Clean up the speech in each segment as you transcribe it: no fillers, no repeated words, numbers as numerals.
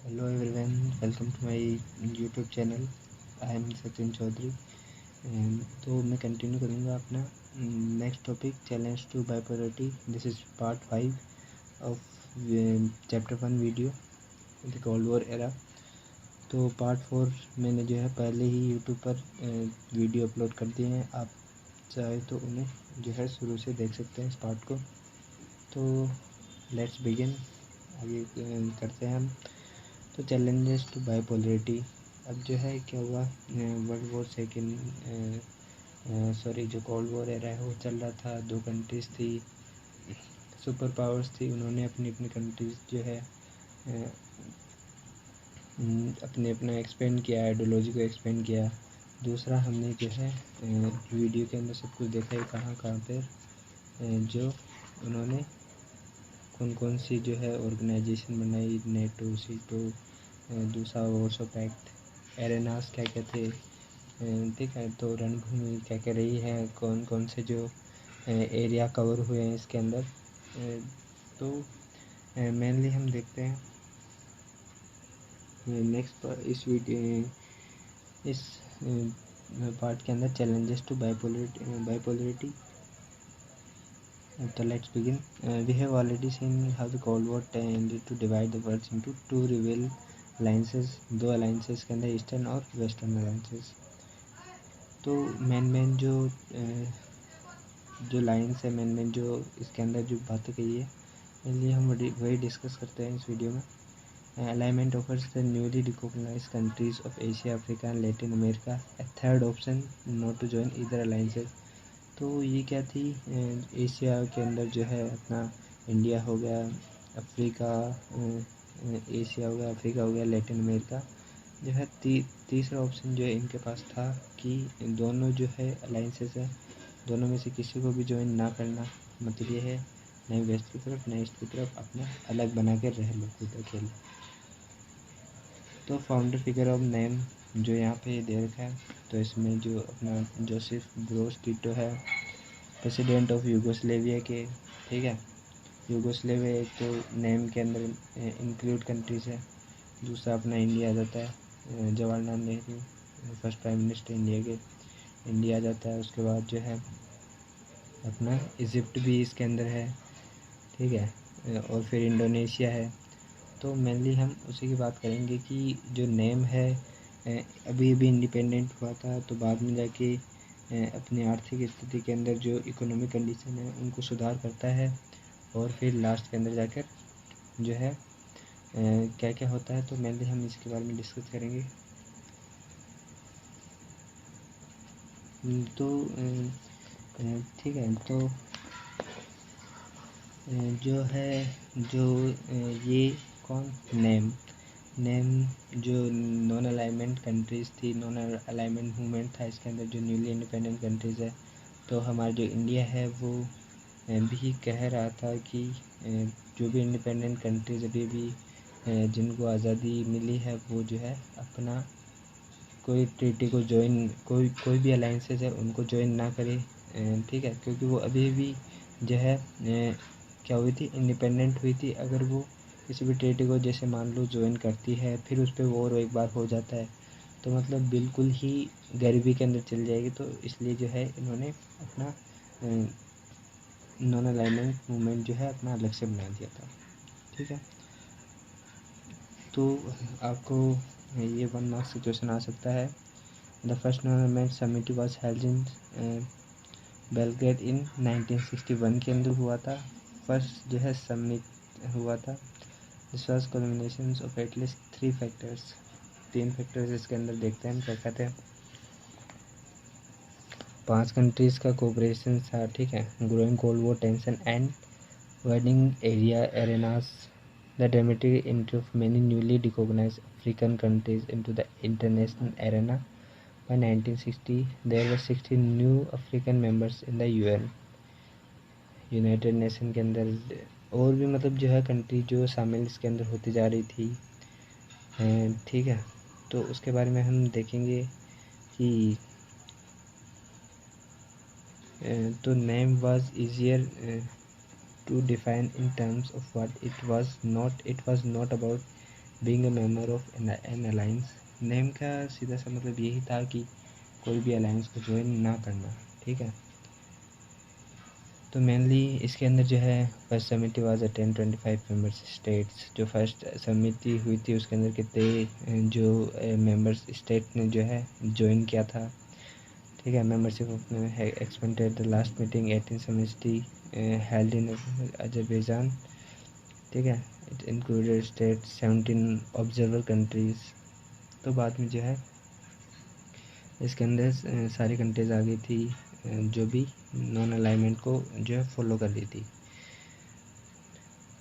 Hello everyone, welcome to my YouTube channel. I am Sachin Chaudhary. तो मैं continue करूँगा अपना next topic challenge to bipolarity. This is part 5 of chapter 1 video the cold war era. तो part 4 मैंने जो है पहले ही यूट्यूब पर वीडियो अपलोड कर दिए हैं। आप चाहे तो उन्हें जो है शुरू से देख सकते हैं इस पार्ट को। तो लेट्स बिगिन, आगे करते हैं हम। तो चैलेंजेस टू बाइपोलरिटी। अब जो है क्या हुआ, वर्ल्ड वॉर सेकेंड जो कोल्ड वॉर एरा है वो चल रहा था। दो कंट्रीज़ थी, सुपर पावर्स थी, उन्होंने अपनी अपनी कंट्रीज़ जो है अपने अपना एक्सपेंड किया, आइडियोलॉजी को एक्सपेंड किया। दूसरा हमने जो है वीडियो के अंदर सब कुछ देखा है कहाँ कहाँ पर जो उन्होंने कौन कौन सी जो है ऑर्गेनाइजेशन बनाई, नेटो, सीटो, दूसरा वॉर्सो पैक्ट, एरेनास क्या क्या थे, ठीक है। तो रणभूमि क्या क्या रही है, कौन कौन से जो एरिया कवर हुए हैं इसके अंदर। तो मेनली हम देखते हैं नेक्स्ट इस वीडियो इस पार्ट के अंदर challenges to bipolarity. So let's begin. We have already seen how the Cold War tended to divide the world into two rival alliances, दो alliances के अंदर ईस्टर्न और वेस्टर्न alliances। तो मेन जो लाइन्स है, मेन जो इसके अंदर जो बातें कही है, मेनली हम वही डिस्कस करते हैं इस वीडियो में। Alignment offers the newly recognised countries of Asia, Africa and Latin America a third option not to join either alliances. तो ये क्या थी, एशिया के अंदर जो है अपना इंडिया हो गया, अफ्रीका, एशिया हो गया, अफ्रीका हो गया, लैटिन अमेरिका जो है तीसरा ऑप्शन जो है इनके पास था कि दोनों जो है अलाइंसेस है, दोनों में से किसी को भी ज्वाइन ना करना। मतलब ये है नए वेस्ट की तरफ नए ईस्ट की तरफ अपना अलग बना के रह लो खुद अकेले। तो फाउंडर फिगर ऑफ नेम जो यहाँ पे दे रखा है, तो इसमें जो अपना जोसेफ ब्रोज टिटो है, प्रेसिडेंट ऑफ यूगोस्लेविया के, ठीक है। यूगोस्लेविया एक तो नेम के अंदर इंक्लूड कंट्रीज है। दूसरा अपना इंडिया आ जाता है, Jawaharlal Nehru first prime minister India के, इंडिया आ जाता है। उसके बाद जो है अपना इजिप्ट भी इसके अंदर है, ठीक है, और फिर इंडोनेशिया है। तो मेनली हम उसी की बात करेंगे कि जो नेम है अभी अभी इंडिपेंडेंट हुआ था, तो बाद में जाके अपनी आर्थिक स्थिति के अंदर जो इकोनॉमिक कंडीशन है उनको सुधार करता है, और फिर लास्ट के अंदर जाकर जो है क्या क्या होता है। तो मेनली हम इसके बारे में डिस्कस करेंगे। तो ठीक है। तो जो है जो ये कौन नेम जो नॉन अलाइनमेंट कंट्रीज़ थी, नॉन अलाइनमेंट मूवमेंट था इसके अंदर, जो न्यूली इंडिपेंडेंट कंट्रीज़ है। तो हमारा जो इंडिया है वो भी कह रहा था कि जो भी इंडिपेंडेंट कंट्रीज़ अभी भी जिनको आज़ादी मिली है वो जो है अपना कोई ट्रीटी को ज्वाइन, कोई भी अलाइंसेस है उनको ज्वाइन ना करे, ठीक है। क्योंकि वो अभी भी जो है क्या हुई थी, इंडिपेंडेंट हुई थी। अगर वो किसी भी ट्रीटी को जैसे मान लो ज्वाइन करती है, फिर उस पर वॉर एक बार हो जाता है, तो मतलब बिल्कुल ही गरीबी के अंदर चल जाएगी। तो इसलिए जो है इन्होंने अपना नॉन अलाइनमेंट मूवमेंट जो है अपना अलग से बना दिया था, ठीक है। तो आपको ये 1 मार्क्स सिचुएशन आ सकता है। The first non alignment summit was held in Belgrade in 1961 के अंदर हुआ था। फर्स्ट जो है समिट हुआ था। This was culmination of at least 3 factors, 3 factors इसके अंदर देखते हैं हम क्या कहते हैं। 5 कंट्रीज़ का कोऑपरेशन था, ठीक है। Growing cold war tension and widening area arenas, the dramatic entry of many newly recognized African countries into the international arena. By 1960, there were 16 new African members in the UN, United nation के अंदर। और भी मतलब जो है country जो शामिल इसके अंदर होती जा रही थी, ठीक है। तो उसके बारे में हम देखेंगे कि तो name was easier to define in terms of what it was not about being a member of N alliance. Name का सीधा सा मतलब यही था कि कोई भी अलायंस को ज्वाइन ना करना, ठीक है। तो मेनली इसके अंदर जो है फर्स्ट समिति वाज 1025 मेंबर्स स्टेट्स। जो फर्स्ट समिति हुई थी उसके अंदर कितने जो मेंबर्स स्टेट ने जो है ज्वाइन किया था, ठीक है। Membership of expanded the last meeting 18 समिति हेल्ड इन अजरबैजान, ठीक है। It included state 17 observer countries. तो बाद में जो है इसके अंदर सारी कंट्रीज आ गई थी जो भी नॉन अलाइनमेंट को जो है फॉलो कर रही थी।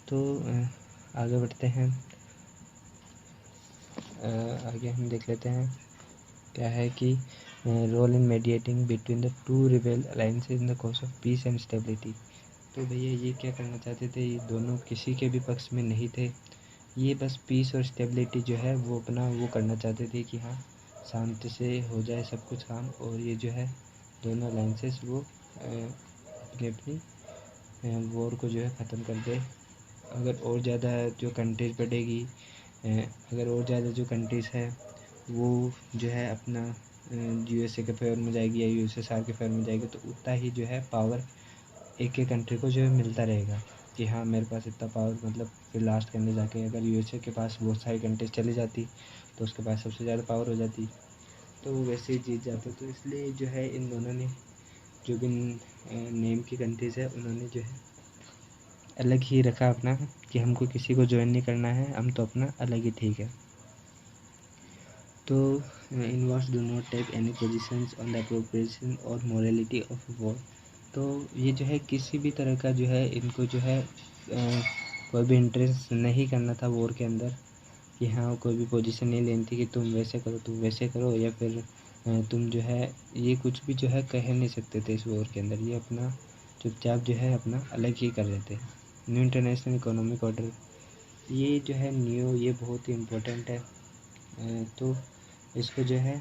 तो आगे बढ़ते हैं, आगे हम देख लेते हैं क्या है कि role in mediating between the two rebel alliances in the cause of peace and stability. तो भैया ये क्या करना चाहते थे, ये दोनों किसी के भी पक्ष में नहीं थे, ये बस पीस और स्टेबिलिटी जो है वो अपना वो करना चाहते थे कि हाँ शांति से हो जाए सब कुछ काम, और ये जो है दोनों अलायंसेस वो अपनी अपनी वॉर को जो है ख़त्म कर दे। अगर और ज़्यादा जो कंट्रीज बढ़ेगी, अगर और ज़्यादा जो कंट्रीज़ है वो जो है अपना यूएसए के फेवर में जाएगी या यूएसएसआर के फेवर में जाएगी, तो उतना ही जो है पावर एक एक कंट्री को जो है मिलता रहेगा कि हाँ मेरे पास इतना पावर, मतलब फिर लास्ट के अंदर जाके अगर यूएसए के पास बहुत सारी कंट्रीज चली जाती तो उसके पास सबसे ज़्यादा पावर हो जाती, तो वो वैसे ही जीत जाते। तो इसलिए जो है इन दोनों ने जो भी नेम की कंट्रीज़ है उन्होंने जो है अलग ही रखा अपना कि हमको किसी को ज्वाइन नहीं करना है, हम तो अपना अलग ही ठीक है। तो inverse do not take any positions on the appropriation और मोरालिटी ऑफ वॉर। तो ये जो है किसी भी तरह का जो है इनको जो है कोई भी इंटरेस्ट नहीं करना था वॉर के अंदर, कि हाँ कोई भी पोजीशन नहीं लेनी थी कि तुम वैसे करो तुम वैसे करो, या फिर तुम जो है ये कुछ भी जो है कह नहीं सकते थे इस वॉर के अंदर। ये अपना चुपचाप जो है अपना अलग ही कर रहे थे। न्यू इंटरनेशनल इकोनॉमिक ऑर्डर, ये जो है न्यू, ये बहुत ही इम्पोर्टेंट है। तो इसको जो है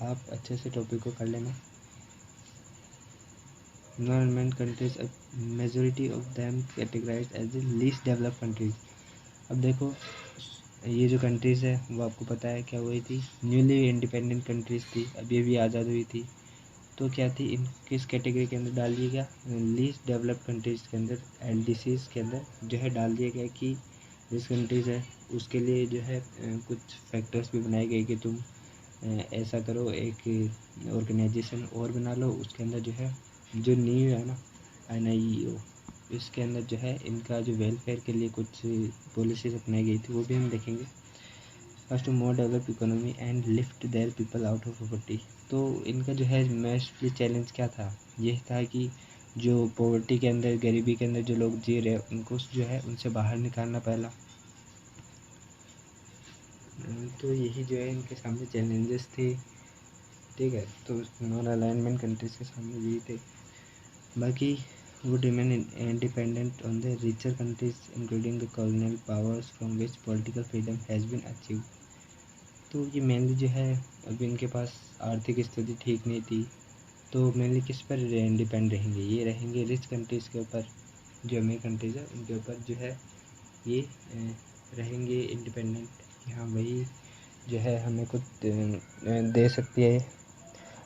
आप अच्छे से टॉपिक को कर लेना। Non-alignment countries, majority of them categorized as the least developed countries. अब देखो ये जो कंट्रीज़ है वो आपको पता है क्या हुई थी, न्यूली इंडिपेंडेंट कंट्रीज़ थी, अभी अभी आज़ाद हुई थी। तो क्या थी, इन किस कैटेगरी के अंदर डाल दिया गया, लीस्ट डेवलप्ड कंट्रीज़ के अंदर, एलडीसीज़ के अंदर जो है डाल दिया गया कि जिस कंट्रीज़ है उसके लिए जो है कुछ फैक्टर्स भी बनाए गए कि तुम ऐसा करो, एक ऑर्गेनाइजेशन और बना लो, उसके अंदर जो है जो नीव है ना NIEO, इसके अंदर जो है इनका जो वेलफेयर के लिए कुछ पॉलिसीज अपनाई गई थी, वो भी हम देखेंगे। First, more develop economy and lift their people out of poverty. तो इनका जो है मोस्टली चैलेंज क्या था, ये था कि जो पॉवर्टी के अंदर, गरीबी के अंदर जो लोग जी रहे उनको जो है उनसे बाहर निकालना पहला। तो यही जो है इनके सामने चैलेंजेस थे, ठीक है। तो नॉन अलाइनमेंट कंट्रीज के सामने यही थे। बाकी would remain independent on the richer countries including the colonial powers from which political freedom has been achieved। तो ये मेनली जो है अभी इनके पास आर्थिक स्थिति ठीक नहीं थी, तो मेनली किस पर डिपेंड रहेंगे, ये रहेंगे रिच कंट्रीज़ के ऊपर, जो अमीर कंट्रीज़ है उनके ऊपर जो है ये रहेंगे इंडिपेंडेंट, यहाँ वही जो है हमें कुछ दे सकती है।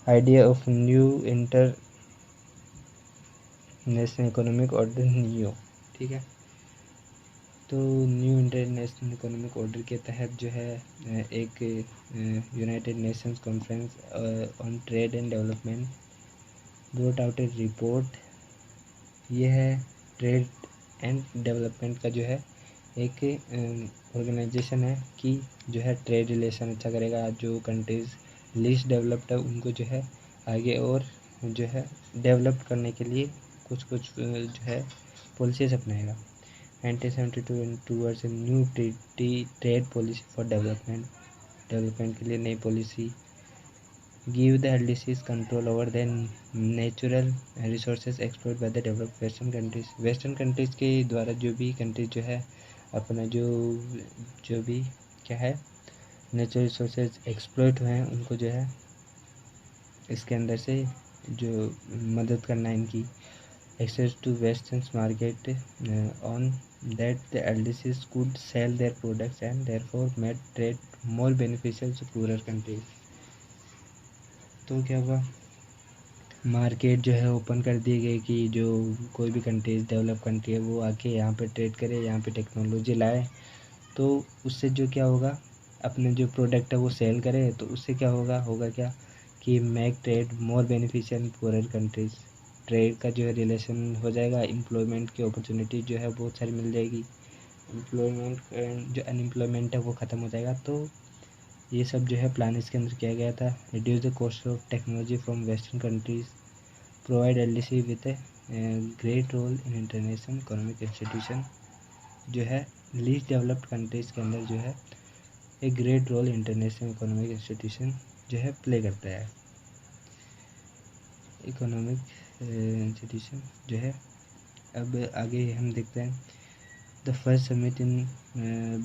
Idea of new international economic order new, ठीक है। तो न्यू इंटरनेशनल इकोनॉमिक ऑर्डर के तहत जो है एक United Nations conference on trade and development brought out A report. ये है ट्रेड एंड डेवलपमेंट का जो है एक ऑर्गेनाइजेशन है कि जो है ट्रेड रिलेशन अच्छा करेगा, जो कंट्रीज़ लीस्ट डेवलप्ड है उनको जो है आगे और जो है डेवलप करने के लिए कुछ कुछ जो है पॉलिसीज अपनाएगा। 1972 towards a new trade policy for development के लिए नई पॉलिसी। Give the LDCs control over the natural resources explored by the developed western countries के द्वारा जो भी कंट्रीज जो है अपना जो भी क्या है नेचुरल रिसोर्सेज एक्सप्लोइट हुए हैं उनको जो है इसके अंदर से जो मदद करना है इनकी। Access to western market on that the LDCs could sell their products and therefore made trade more beneficial to poorer countries। तो क्या हुआ, मार्केट जो है ओपन कर दी गई कि जो कोई भी कंट्रीज डेवलप कंट्री है वो आके यहाँ पे ट्रेड करे, यहाँ पे टेक्नोलॉजी लाए, तो उससे जो क्या होगा, अपने जो प्रोडक्ट है वो सेल करे, तो उससे क्या होगा क्या कि make trade more beneficial poor countries. Trade का जो है रिलेशन हो जाएगा, एम्प्लॉयमेंट की अपॉर्चुनिटी जो है बहुत सारी मिल जाएगी, एम्प्लॉयमेंट जो अनएम्प्लॉयमेंट है वो ख़त्म हो जाएगा। तो ये सब जो है प्लान इसके अंदर किया गया था। Reduce the cost of technology from western countries, provide LDC with a great role in international economic institution. जो है लीस्ट डेवलप्ड कंट्रीज़ के अंदर जो है एक great role international economic institution जो है प्ले करता है, इकोनॉमिक इंस्टीट्यूशन जो है। अब आगे हम देखते हैं, the first summit in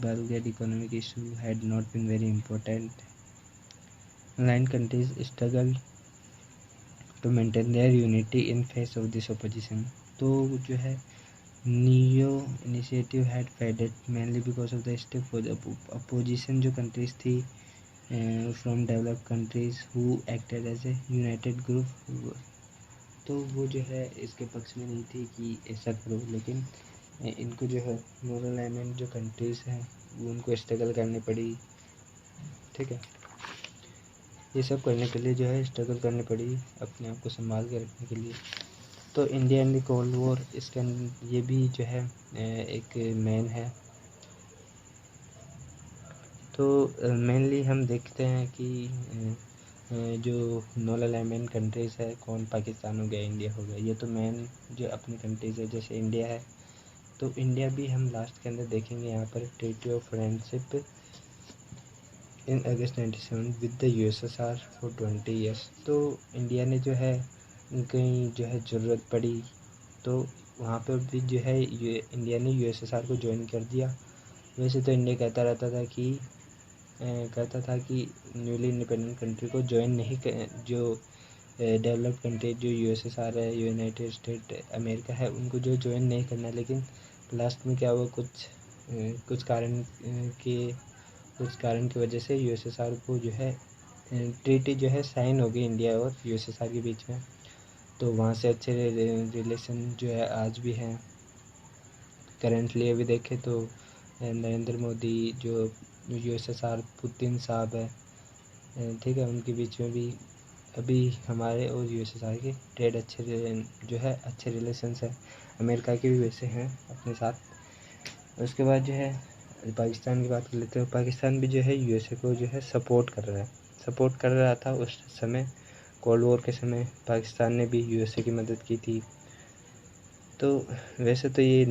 Belgrade economic issue had not been very important, line countries struggle to maintain their unity in face of this opposition. तो जो है new initiative had faded mainly because of the step opposition जो countries थी from developed countries who acted as a united group, तो वो जो है इसके पक्ष में नहीं थी कि ऐसा करो, लेकिन इनको जो है नॉन अलाइनमेंट जो कंट्रीज़ हैं वो उनको स्ट्रगल करनी पड़ी। ठीक है, ये सब करने के लिए जो है स्ट्रगल करनी पड़ी अपने आप को संभाल के रखने के लिए। तो India and the cold war, इसके ये भी जो है एक मेन है। तो मेनली हम देखते हैं कि जो नॉन अलाइनमेंट कंट्रीज़ है कौन, पाकिस्तान हो गया, इंडिया हो गया, ये तो मेन जो अपनी कंट्रीज़ है। जैसे इंडिया है, तो इंडिया भी हम लास्ट के अंदर देखेंगे यहाँ पर treaty of friendship in August 97 with the USSR for 20 years. तो इंडिया ने जो है कहीं जो है ज़रूरत पड़ी तो वहाँ पर भी जो है इंडिया ने USSR को ज्वाइन कर दिया। वैसे तो इंडिया कहता था कि न्यूली इंडिपेंडेंट कंट्री को ज्वाइन नहीं जो डेवलप्ड कंट्री जो USSR है, यूनाइटेड स्टेट अमेरिका है, उनको जो ज्वाइन नहीं करना। लेकिन लास्ट में क्या हुआ, कुछ कारण की वजह से USSR को जो है ट्रीटी जो है साइन हो गई इंडिया और USSR के बीच में। तो वहाँ से अच्छे रिलेशन जो है आज भी हैं। करेंटली अभी देखें तो नरेंद्र मोदी जो USSR पुतिन साहब है, ठीक है, उनके बीच में भी अभी हमारे और USSR के ट्रेड अच्छे रिलेशंस हैं। अमेरिका के भी वैसे हैं अपने साथ। उसके बाद जो है पाकिस्तान की बात कर लेते हैं। पाकिस्तान भी जो है USA को जो है सपोर्ट कर रहा था उस समय। कोल्ड वॉर के समय पाकिस्तान ने भी USA की मदद की थी। तो वैसे तो ये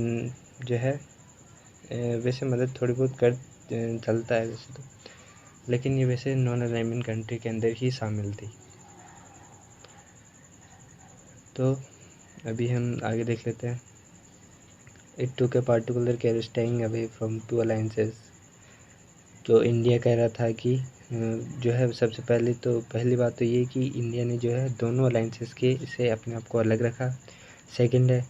जो है वैसे मदद थोड़ी बहुत कर चलता है वैसे तो, लेकिन ये वैसे नॉन अलाइनमेंट कंट्री के अंदर ही शामिल थी। तो अभी हम आगे देख लेते हैं। It took a particular care staying away from two alliances. तो इंडिया कह रहा था कि जो है सबसे पहली बात तो ये कि इंडिया ने जो है दोनों अलाइंसेस के से अपने आप को अलग रखा। सेकंड है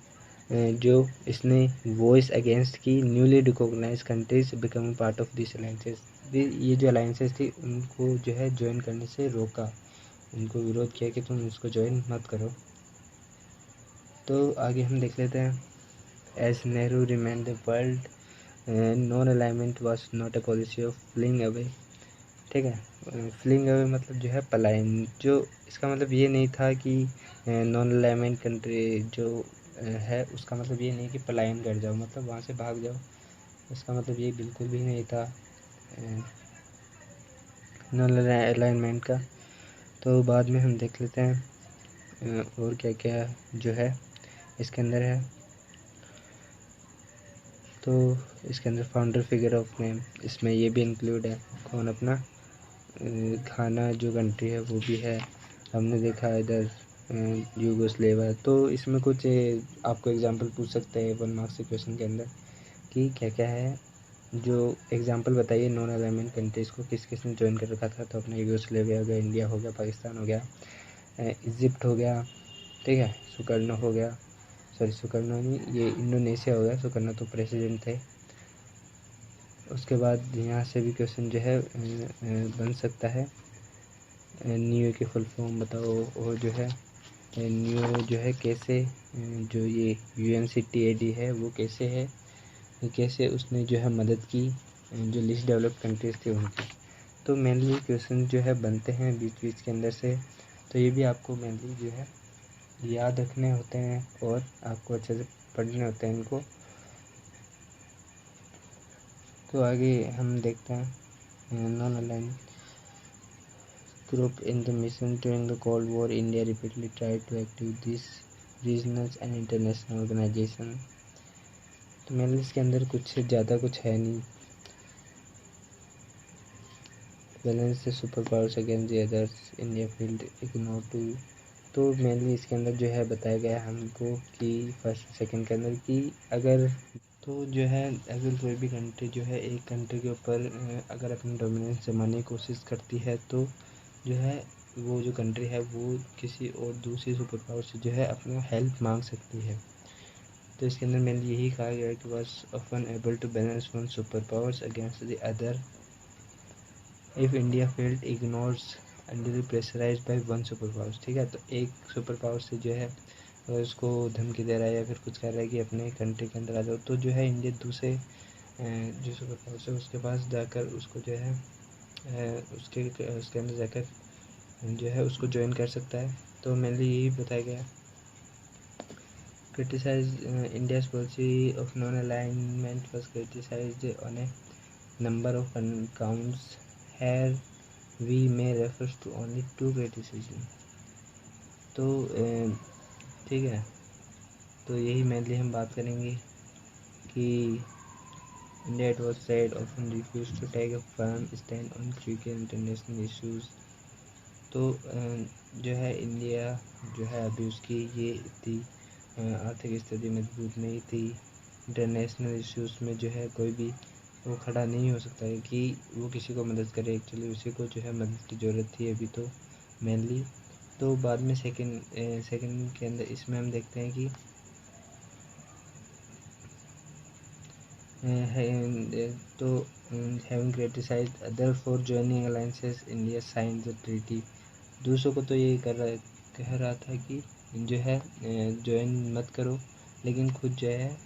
जो इसने वॉइस अगेंस्ट की newly recognize countries become part of this alliances. ये जो अलाइंसेस थी उनको जो है ज्वाइन करने से रोका, उनको विरोध किया कि तुम इसको ज्वाइन मत करो। तो आगे हम देख लेते हैं। As Nehru remind the world non alignment was not a policy of fling away. ठीक है, फ्लिंग अवे मतलब जो है पलायन। जो इसका मतलब ये नहीं था कि नॉन अलाइनमेंट कंट्री जो है उसका मतलब ये नहीं कि पलायन कर जाओ, मतलब वहाँ से भाग जाओ, इसका मतलब ये बिल्कुल भी नहीं था नॉन अलाइनमेंट का। तो बाद में हम देख लेते हैं और क्या क्या जो है इसके अंदर है। तो इसके अंदर फाउंडर फिगर ऑफ नेम, इसमें ये भी इंक्लूड है। कौन, अपना घाना जो कंट्री है वो भी है। हमने देखा इधर यूगोस्लेविया। तो इसमें कुछ आपको एग्जांपल पूछ सकते हैं 1 मार्क्स के क्वेश्चन के अंदर कि क्या क्या है। जो एग्जांपल बताइए नॉन अलाइनमेंट कंट्रीज़ को किस किस ने ज्वाइन कर रखा था। तो अपना यूगोस्लेविया हो गया, इंडिया हो गया, पाकिस्तान हो गया, इजिप्ट हो गया, ठीक है, सुकर्नो हो गया, सॉरी सुकर्णो नहीं, ये इंडोनेशिया हो गया, सुकर्णो तो प्रेसिडेंट थे। उसके बाद यहाँ से भी क्वेश्चन जो है बन सकता है। न्यू की फुल फॉर्म बताओ, और जो है न्यू जो है कैसे, जो ये UNCTAD है वो कैसे है, कैसे उसने जो है मदद की जो लिस्ट डेवलप्ड कंट्रीज़ थी उनकी। तो मेनली क्वेश्चन जो है बनते हैं बीच बीच के अंदर से, तो ये भी आपको मेनली जो है याद रखने होते हैं और आपको अच्छे से पढ़ने होते हैं इनको। तो आगे हम देखते हैं non aligned group in the mission during the Cold War. India repeatedly tried to active these regional and international organization। तो मेरे इसके अंदर कुछ ज़्यादा कुछ है नहीं। Balance the super powers against the others, India field ignore to. तो मेनली इसके अंदर जो है बताया गया है हमको कि फर्स्ट सेकंड के अंदर कि अगर तो जो है अगर कोई भी कंट्री जो है एक कंट्री के ऊपर अगर अपनी डोमिनेंस जमाने की कोशिश करती है तो जो है वो जो कंट्री है वो किसी और दूसरी सुपर पावर से जो है अपना हेल्प मांग सकती है। तो इसके अंदर मैंने यही कहा गया है कि was often able to balance one super powers against the other if India field ignores under pressurize by one super powers. ठीक है, तो एक सुपर पावर से जो है अगर उसको धमकी दे रहा है या फिर कुछ कह रहा है कि अपने कंट्री के अंदर आ जाओ, तो जो है इंडिया दूसरे जो सुपर पावर है उसके पास जाकर उसको जो है उसके अंदर जाकर जो है उसको ज्वाइन कर सकता है। तो मेनली यही बताया गया। Criticize India's policy of non alignment was criticized on a number of counts, here we may refers to only 2 criticism. तो ठीक है, तो यही मेनली हम बात करेंगे कि India it was said often refuse to take a firm stand on critical international issues. तो जो है इंडिया जो है अभी उसकी ये इतनी आर्थिक स्थिति मजबूत नहीं थी, इंटरनेशनल इश्यूज़ में जो है कोई भी वो खड़ा नहीं हो सकता है कि वो किसी को मदद करे। एक्चुअली उसी को जो है मदद की ज़रूरत थी अभी तो मेनली। तो बाद में सेकंड के अंदर इसमें हम देखते हैं कि तो having criticised other for joining alliances, India signed the treaty. दूसरों को तो ये कह रहा था कि जो है ज्वाइन मत करो, लेकिन खुद जो है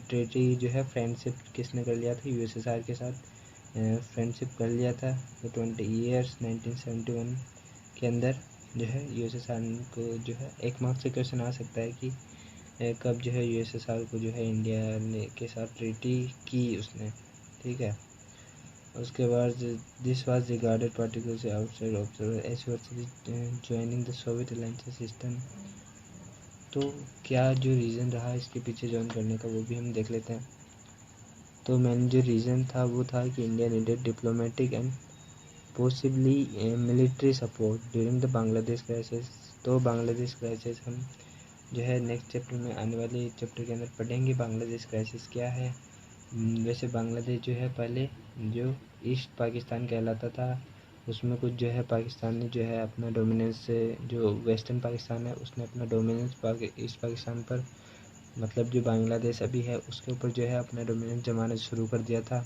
ट्रीटी जो है फ्रेंडशिप किसने कर लिया था, USSR के साथ फ्रेंडशिप कर लिया था। तो 20 ईयर्स 1971 के अंदर जो है USSR को जो है एक मार्क्स से क्वेश्चन आ सकता है कि कब जो है USSR को जो है इंडिया ने के साथ ट्रीटी की उसने। ठीक है, उसके बाद this was regarded particles outside observer as joining the Soviet alliance system. तो क्या जो रीज़न रहा इसके पीछे ज्वाइन करने का वो भी हम देख लेते हैं। तो मेन जो रीज़न था वो था कि India needed diplomatic and possibly military support during the Bangladesh crisis. तो बांग्लादेश क्राइसिस हम जो है नेक्स्ट चैप्टर में आने वाले चैप्टर के अंदर पढ़ेंगे बांग्लादेश क्राइसिस क्या है। वैसे बांग्लादेश जो है पहले जो ईस्ट पाकिस्तान कहलाता था, उसमें कुछ जो है पाकिस्तान ने जो है अपना डोमिनेंस से, जो वेस्टर्न पाकिस्तान है उसने अपना डोमिनेंस ईस्ट पाकिस्तान पर, मतलब जो बांग्लादेश अभी है उसके ऊपर जो है अपना डोमिनेंस जमाना शुरू कर दिया था।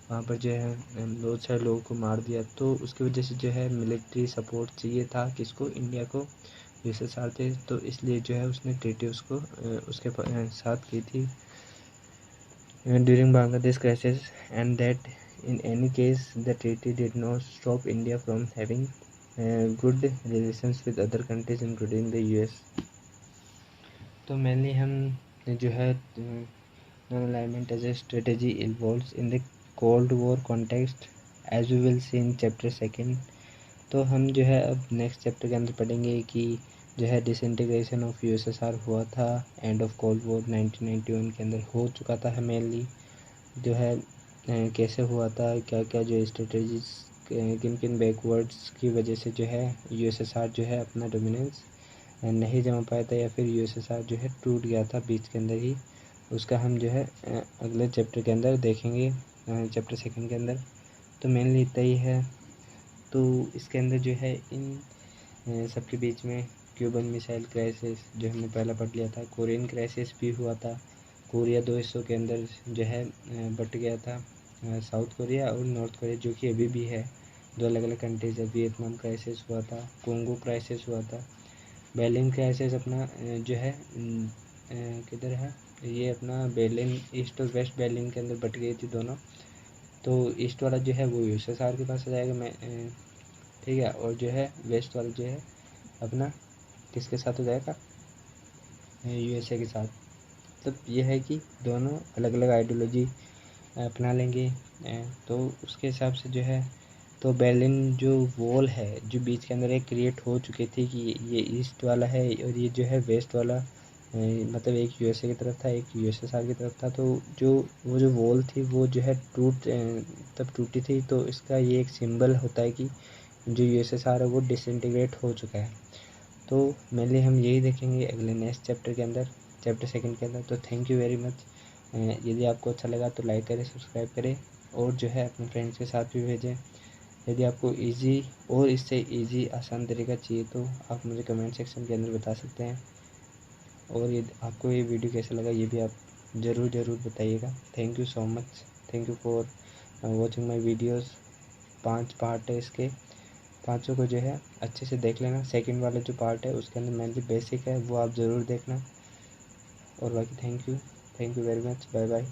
वहाँ पर जो है बहुत सारे लोगों को मार दिया। तो उसकी वजह से जो है मिलिट्री सपोर्ट चाहिए था किसको, इंडिया को, USSR थे। तो इसलिए जो है उसने ट्रीटी उसको उसके साथ की थी during Bangladesh crisis, and that in any case the treaty did not stop India from having good relations with other countries including the US। तो mainly हम जो है non-alignment as a strategy evolves in the Cold War context as we will see in chapter 2। तो हम जो है अब next chapter के अंदर पढ़ेंगे कि जो है डिसइंटीग्रेशन ऑफ USSR हुआ था, एंड ऑफ कोल्ड वॉर 1991 के अंदर हो चुका था। मेनली जो है कैसे हुआ था, क्या क्या जो स्ट्रेटजीज, किन किन बैकवर्ड्स की वजह से जो है USSR जो है अपना डोमिनेंस नहीं जमा पाया था, या फिर USSR जो है टूट गया था बीच के अंदर ही। उसका हम जो है अगले चैप्टर के अंदर देखेंगे, चैप्टर 2 के अंदर। तो मेनली इतना ही है। तो इसके अंदर जो है इन सबके बीच में क्यूबन मिसाइल क्राइसिस जो हमने पहला पढ़ लिया था, कोरियन क्राइसिस भी हुआ था, कोरिया 2 हिस्सों के अंदर जो है बट गया था, साउथ कोरिया और नॉर्थ कोरिया, जो कि अभी भी है, 2 अलग अलग कंट्रीज है। वियतनाम क्राइसिस हुआ था, कोंगो क्राइसिस हुआ था, बेलिन क्राइसिस अपना जो है किधर है, ये अपना बेलिन ईस्ट और वेस्ट बेलिन के अंदर बट गई थी दोनों। तो ईस्ट वाला जो है वो यूएसएसआर के पास आ जाएगा, मैं ठीक है, और जो है वेस्ट वाला जो है अपना किसके साथ हो जाएगा, यूएसए के साथ। मतलब ये है कि दोनों अलग अलग आइडियोलॉजी अपना लेंगे, तो उसके हिसाब से जो है, तो बेर्लिन जो वॉल है जो बीच के अंदर एक क्रिएट हो चुकी थी कि ये ईस्ट वाला है और ये जो है वेस्ट वाला, मतलब एक यूएसए की तरफ था, एक यूएसएसआर की तरफ था। तो वो जो वॉल थी वो जो है तब टूटी थी। तो इसका ये एक सिंबल होता है कि जो यूएसएसआर है वो डिसइंटीग्रेट हो चुका है। तो मेनली हम यही देखेंगे अगले नेक्स्ट चैप्टर के अंदर, चैप्टर 2 के अंदर। तो थैंक यू वेरी मच। यदि आपको अच्छा लगा तो लाइक करें, सब्सक्राइब करें और जो है अपने फ्रेंड्स के साथ भी भेजें। यदि आपको इजी और इससे इजी आसान तरीका चाहिए तो आप मुझे कमेंट सेक्शन के अंदर बता सकते हैं। और यदि आपको ये वीडियो कैसा लगा ये भी आप ज़रूर बताइएगा। Thank you so much. Thank you for watching my videos. 5 part है इसके, पाँचों को जो है अच्छे से देख लेना। सेकंड वाला जो पार्ट है उसके अंदर मेनली बेसिक है, वो आप ज़रूर देखना। और बाकी thank you very much. Bye bye.